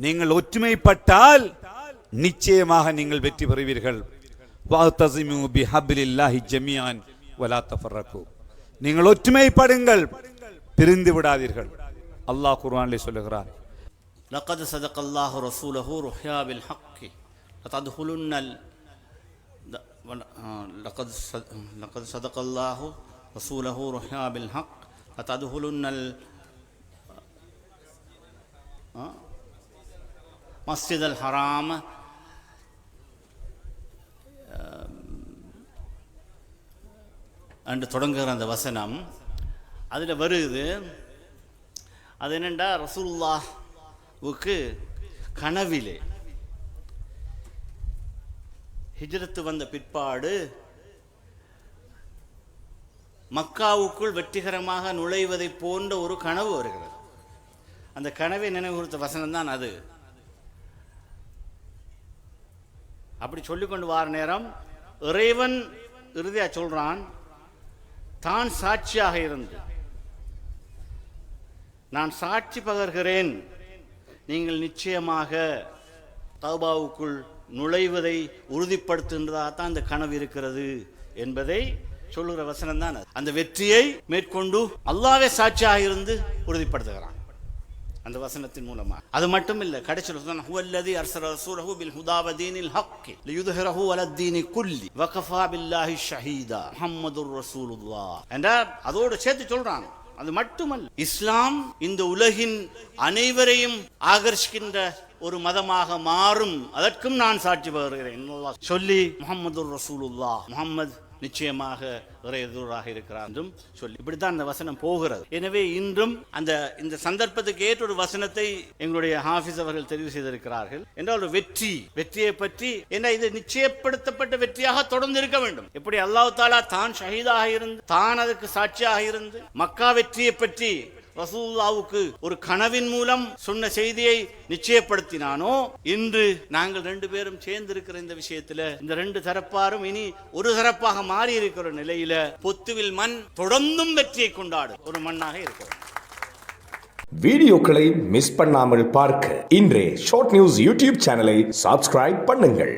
நீங்கள் ஒற்றுமைப்பட்டால் நிச்சயமாக நீங்கள் வெற்றி பெறுவீர்கள். வஅதஸிமு பிஹப்லில்லாஹி ஜமீஅன் வலா தஃபர்ரகு. நீங்கள் ஒற்றுமைப்படுங்கள், பிரிந்து விடாதீர்கள். அல்லாஹ் குர்ஆனிலே சொல்லுகிறார், லகத் ஸதகல்லாஹு ரசூலஹு ருஹ்யா பில் ஹக்கி லததுலுன்னல் லகத் ஸதகல்லாஹு ரசூலஹு ருஹ்யா பில் ஹக் லததுலுன்னல் மஸ்ஜிதல் ஹராம் என்று தொடங்குகிற அந்த வசனம் அதில் வருது. அது என்னென்றா, ரசூலுல்லாஹ்வுக்கு கனவிலே ஹிஜ்ரத்து வந்த பிற்பாடு மக்காவுக்குள் வெற்றிகரமாக நுழைவதை போன்ற ஒரு கனவு வருகிறது. அந்த கனவை நினைவுறுத்த வசனம் தான் அது. அப்படி சொல்லிக்கொண்டு வார நேரம் இறைவன் இறுதியா சொல்றான், தான் சாட்சியாக இருந்து நான் சாட்சி பகர்கிறேன், நீங்கள் நிச்சயமாக தௌபாவுக்குள் நுழைவதை உறுதிப்படுத்துகின்றதாகத்தான் அந்த கனவு இருக்கிறது என்பதை சொல்லுகிற வசனம் தான். அந்த வெற்றியை மேற்கொண்டு அல்லாஹ்வே சாட்சியாக இருந்து உறுதிப்படுத்துகிறான் அந்த வசனத்தின் மூலமா. அது மட்டும் இல்ல, கடைசியில் சொன்னான், ஹுவல்லதி அர்ஸல ரசூலஹு பில் ஹுதா வ தீனில் ஹக்கி லியுத்ஹிரஹு அலத் தீனி குல்லி வ கஃபா பில்லாஹி ஷஹீதா முஹம்மதுர் ரசூலுல்லாஹ் என்ற அதோடு சேர்த்து சொல்றான். அது மட்டுமல்ல, இஸ்லாம் இந்த உலகின் அனைவரையும் ஆகர்ஷிக்கின்ற ஒரு மதமாக மாறும், அதற்கும் நான் சாட்சி பகர்கிறேன் சொல்லி முஹம்மதுர் ரசூலுல்லாஹ், முஹம்மது நிச்சயமாக இறைதூதராக இருக்கிறார் என்றும் சொல்லி இப்படித்தான் அந்த வசனம் போகிறது. எனவே இன்றும் இந்த சந்தர்ப்பத்துக்கு ஏற்ற ஒரு வசனத்தை எங்களுடைய ஹாஃபிஸ் அவர்கள் தெரிவு செய்திருக்கிறார்கள். என்றால் ஒரு வெற்றியை பற்றி என்ன, இது நிச்சயப்படுத்தப்பட்ட வெற்றியாக தொடர்ந்து இருக்க வேண்டும். எப்படி அல்லாஹ் தஆலா தான் ஷஹீதாக இருந்து தான் அதற்கு சாட்சியாக இருந்து மக்கா வெற்றியை பற்றி ரசூலுல்லாஹ்வுக்கு ஒரு கனவின் மூலம் சொன்ன செய்தியை நிச்சயப்படுத்தினானோ, இன்று நாங்கள் ரெண்டு பேரும் சேர்ந்து இருக்கிற இந்த விஷயத்துல இந்த ரெண்டு தரப்பாரும் இனி ஒரு தரப்பாக மாறி இருக்கிற நிலையில பொத்துவில் மண் தொடர்ந்தும் வெற்றியை கொண்டாடும் ஒரு மண்ணாக இருக்கிறோம். வீடியோக்களை மிஸ் பண்ணாமல் பார்க்க இன்றே ஷார்ட் நியூஸ் யூடியூப் சேனலை சப்ஸ்கிரைப் பண்ணுங்கள்.